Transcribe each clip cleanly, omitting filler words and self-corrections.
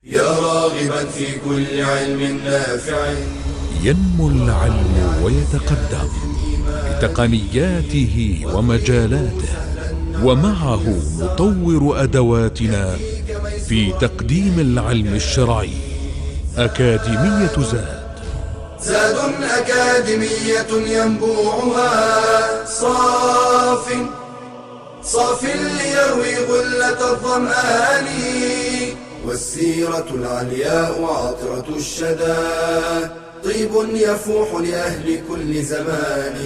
يا راغبا في كل علم نافع. ينمو العلم ويتقدم بتقنياته ومجالاته، ومعه نطور أدواتنا في تقديم العلم الشرعي. أكاديمية زاد أكاديمية ينبوعها صاف ليروي غلة الظمآن، والسيرة العلياء عطرة الشدى طيب يفوح لأهل كل زمان.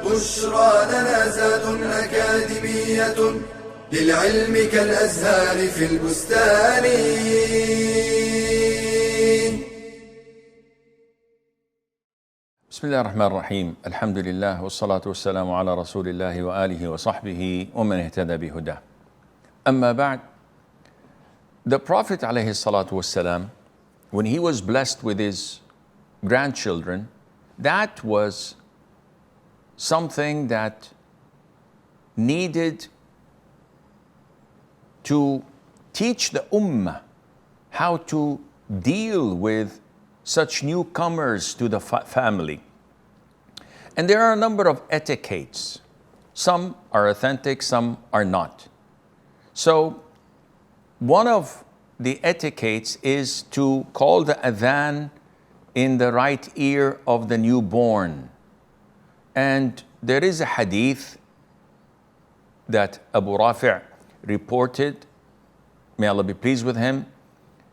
بشرى لنا زاد أكاديمية للعلم كالأزهار في البستان. بسم الله الرحمن الرحيم. الحمد لله والصلاة والسلام على رسول الله وآله وصحبه ومن اهتدى بهداه. أما بعد, the Prophet عليه الصلاة والسلام, when he was blessed with his grandchildren, that was something that needed to teach the ummah how to deal with such newcomers to the family. And there are a number of etiquettes. Some are authentic, some are not. So one of the etiquettes is to call the adhan in the right ear of the newborn. And there is a hadith that Abu Rafi' reported, may Allah be pleased with him,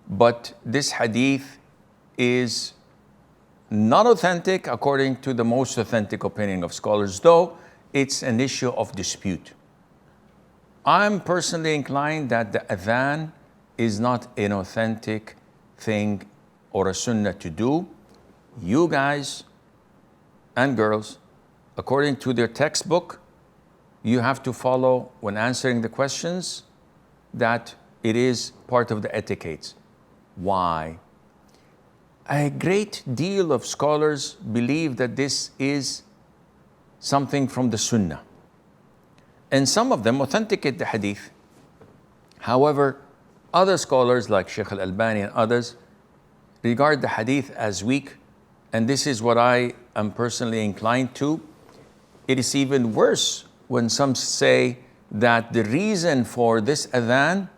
but this hadith is not authentic according to the most authentic opinion of scholars, though it's an issue of dispute. I'm personally inclined that the adhan is not an authentic thing or a sunnah to do. You guys and girls, according to their textbook, you have to follow when answering the questions that it is part of the etiquettes. Why? A great deal of scholars believe that this is something from the Sunnah. And some of them authenticate the hadith. However, other scholars like Shaykh Al-Albani and others regard the hadith as weak, and this is what I am personally inclined to. It is even worse when some say that the reason for this adhan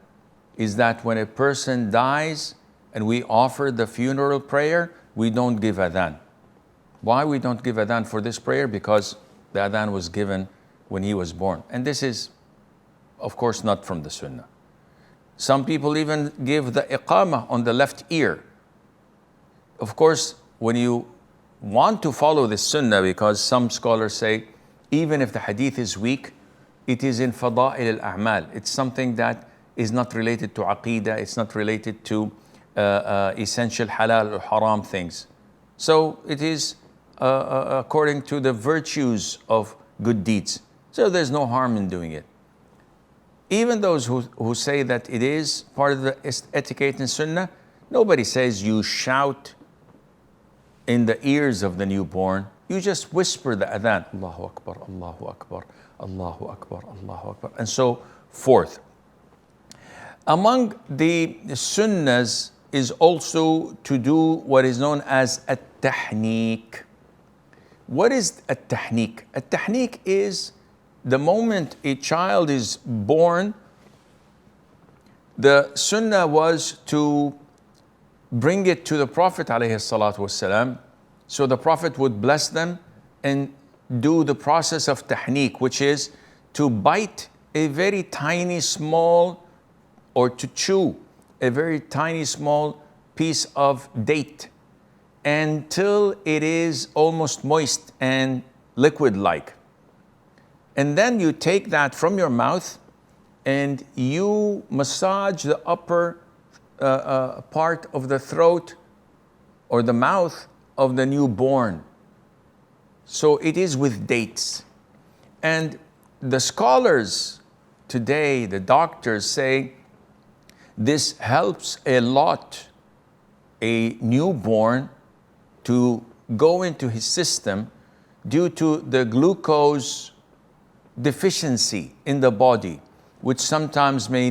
is that when a person dies and we offer the funeral prayer, we don't give adhan. Why we don't give adhan for this prayer? Because the adhan was given when he was born. And this is, of course, not from the sunnah. Some people even give the iqamah on the left ear. Of course, when you want to follow this sunnah, because some scholars say, even if the hadith is weak, it is in fada'il al-a'mal. It's something that is not related to aqidah, it's not related to essential halal or haram things. So it is according to the virtues of good deeds. So there's no harm in doing it. Even those who say that it is part of the etiquette in sunnah, nobody says you shout in the ears of the newborn. You just whisper the adhan, Allahu Akbar, Allahu Akbar, Allahu Akbar, Allahu Akbar, and so forth. Among the sunnahs is also to do what is known as Tahneek. What is Tahneek? Tahneek is the moment a child is born, the sunnah was to bring it to the Prophet ﷺ, so the Prophet would bless them and do the process of tahneek, which is to bite a very tiny small, or to chew a very tiny small piece of date until it is almost moist and liquid-like. And then you take that from your mouth and you massage the upper part of the throat or the mouth of the newborn. So it is with dates. And the scholars today, the doctors say, this helps a lot a newborn to go into his system due to the glucose deficiency in the body, which sometimes may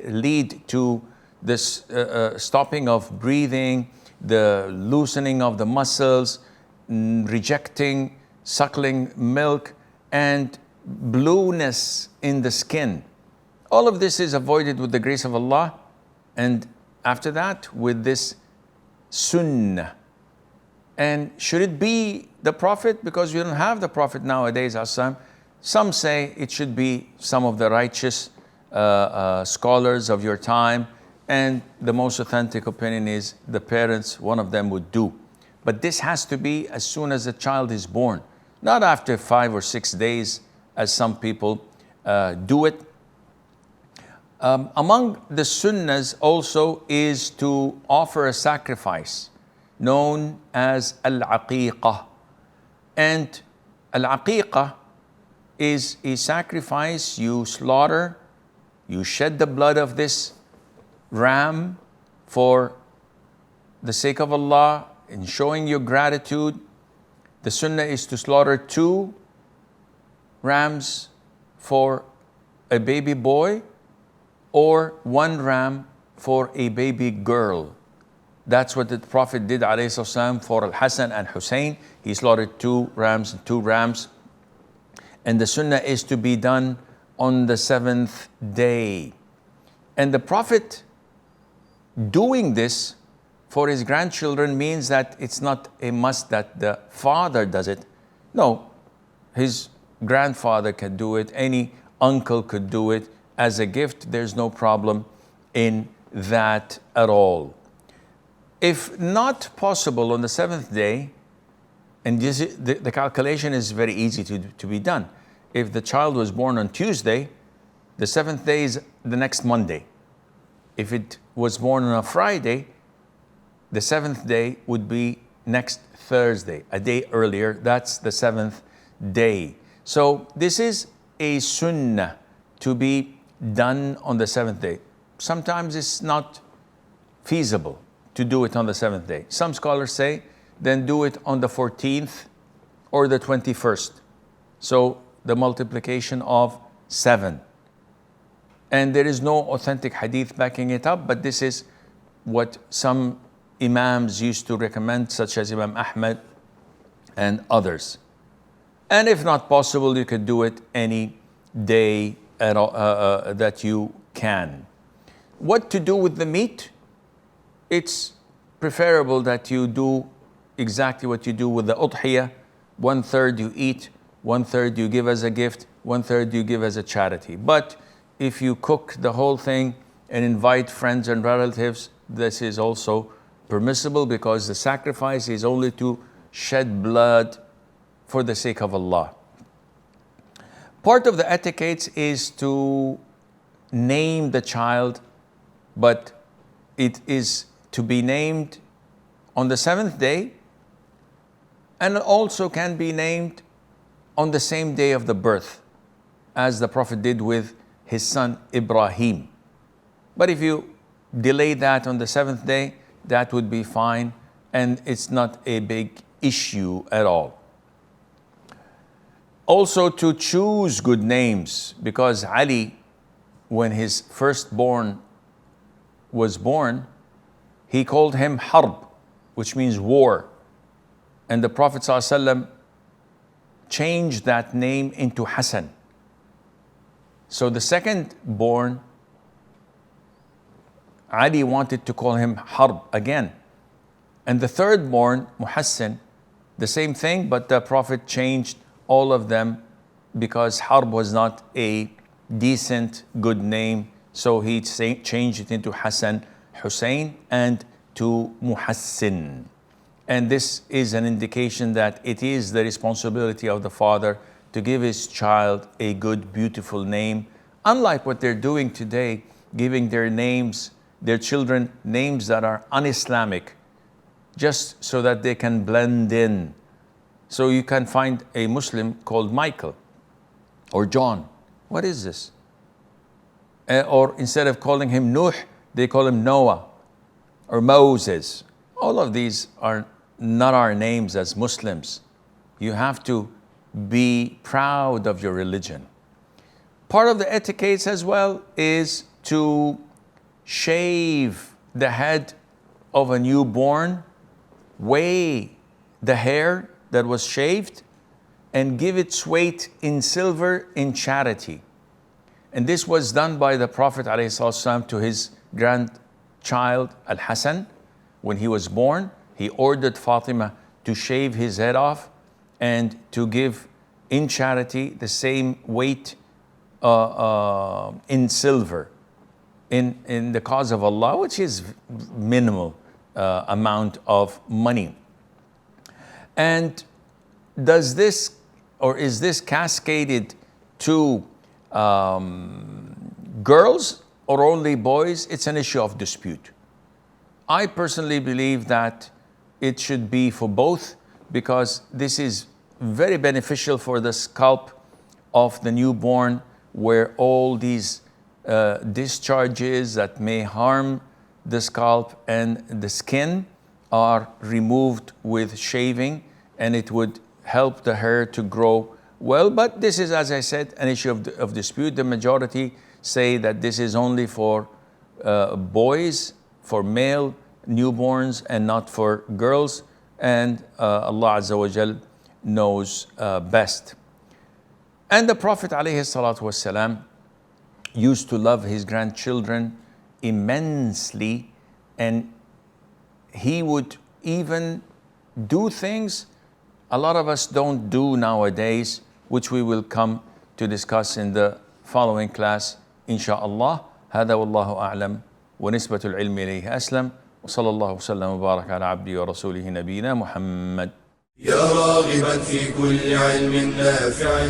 lead to this stopping of breathing, the loosening of the muscles, rejecting, suckling milk, and blueness in the skin. All of this is avoided with the grace of Allah. And after that, with this sunnah. And should it be the Prophet? Because we don't have the Prophet nowadays, Assam. Some say it should be some of the righteous scholars of your time. And the most authentic opinion is the parents, one of them would do. But this has to be as soon as the child is born, not after 5 or 6 days, as some people do it. Among the sunnahs also is to offer a sacrifice known as Al-Aqiqah. And Al-Aqiqah is a sacrifice you slaughter, you shed the blood of this ram for the sake of Allah, in showing your gratitude. The sunnah is to slaughter 2 rams for a baby boy or 1 ram for a baby girl. That's what the Prophet did ﷺ for Al-Hasan and Hussein. He slaughtered 2 rams and 2 rams. And the sunnah is to be done on the 7th day. And the Prophet doing this for his grandchildren means that it's not a must that the father does it. No, his grandfather can do it, any uncle could do it as a gift. There's no problem in that at all. If not possible on the 7th day, and the calculation is very easy to be done. If the child was born on Tuesday, the 7th day is the next Monday. If it was born on a Friday, the 7th day would be next Thursday, a day earlier. That's the 7th day. So this is a sunnah to be done on the 7th day. Sometimes it's not feasible to do it on the 7th day. Some scholars say, then do it on the 14th or the 21st. So the multiplication of 7. And there is no authentic hadith backing it up, but this is what some imams used to recommend, such as Imam Ahmad and others. And if not possible, you could do it any day that you can. What to do with the meat? It's preferable that you do exactly what you do with the udhiyah. 1/3 you eat, 1/3 you give as a gift, 1/3 you give as a charity. But if you cook the whole thing and invite friends and relatives, this is also permissible, because the sacrifice is only to shed blood for the sake of Allah. Part of the etiquette is to name the child, but it is to be named on the 7th day, and also can be named on the same day of the birth, as the Prophet did with his son Ibrahim. But if you delay that on the 7th day, that would be fine, and it's not a big issue at all. Also to choose good names, because Ali, when his firstborn was born, he called him Harb, which means war. And the Prophet ﷺ changed that name into Hassan. So the second born, Ali wanted to call him Harb again. And the third born, Muhassin, the same thing, but the Prophet changed all of them because Harb was not a decent, good name. So he changed it into Hassan, Hussein, and to Muhassin. And this is an indication that it is the responsibility of the father to give his child a good, beautiful name. Unlike what they're doing today, giving their names, their children names that are un-Islamic, just so that they can blend in. So you can find a Muslim called Michael or John. What is this? Or instead of calling him Nuh, they call him Noah or Moses. All of these are not our names as Muslims. You have to be proud of your religion. Part of the etiquette as well is to shave the head of a newborn, weigh the hair that was shaved, and give its weight in silver in charity. And this was done by the Prophet ﷺ to his grandchild Al-Hasan. When he was born, he ordered Fatima to shave his head off and to give in charity the same weight in silver in the cause of Allah, which is minimal amount of money. And does this, or is this cascaded to girls or only boys? It's an issue of dispute. I personally believe that it should be for both, because this is very beneficial for the scalp of the newborn, where all these discharges that may harm the scalp and the skin are removed with shaving, and it would help the hair to grow well. But this is, as I said, an issue of dispute. The majority say that this is only for boys, for male newborns, and not for girls. And Allah Azza wa Jal knows best. And the Prophet ﷺ used to love his grandchildren immensely, and he would even do things a lot of us don't do nowadays, which we will come to discuss in the following class, inshaAllah. هذا والله أعلم ونسبة العلم إليه أسلم وصلى الله وسلم وبارك على عبده ورسوله نبينا محمد. يا راغبا في كل علم نافع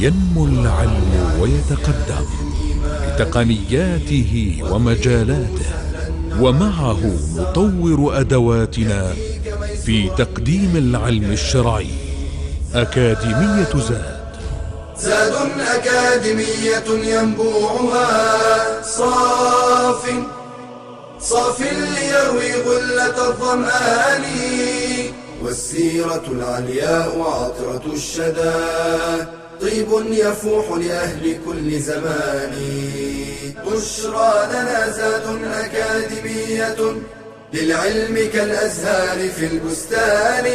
ينمو العلم ويتقدم بتقنياته ومجالاته، ومعه نطور أدواتنا في تقديم العلم الشرعي. أكاديمية زاد أكاديمية ينبوعها صاف ليروي غلة الظمآن، والسيرة العلياء عطرة الشدى طيب يفوح لأهل كل زمان. بشرى لنا زاد أكاديمية للعلم كالأزهار في البستان.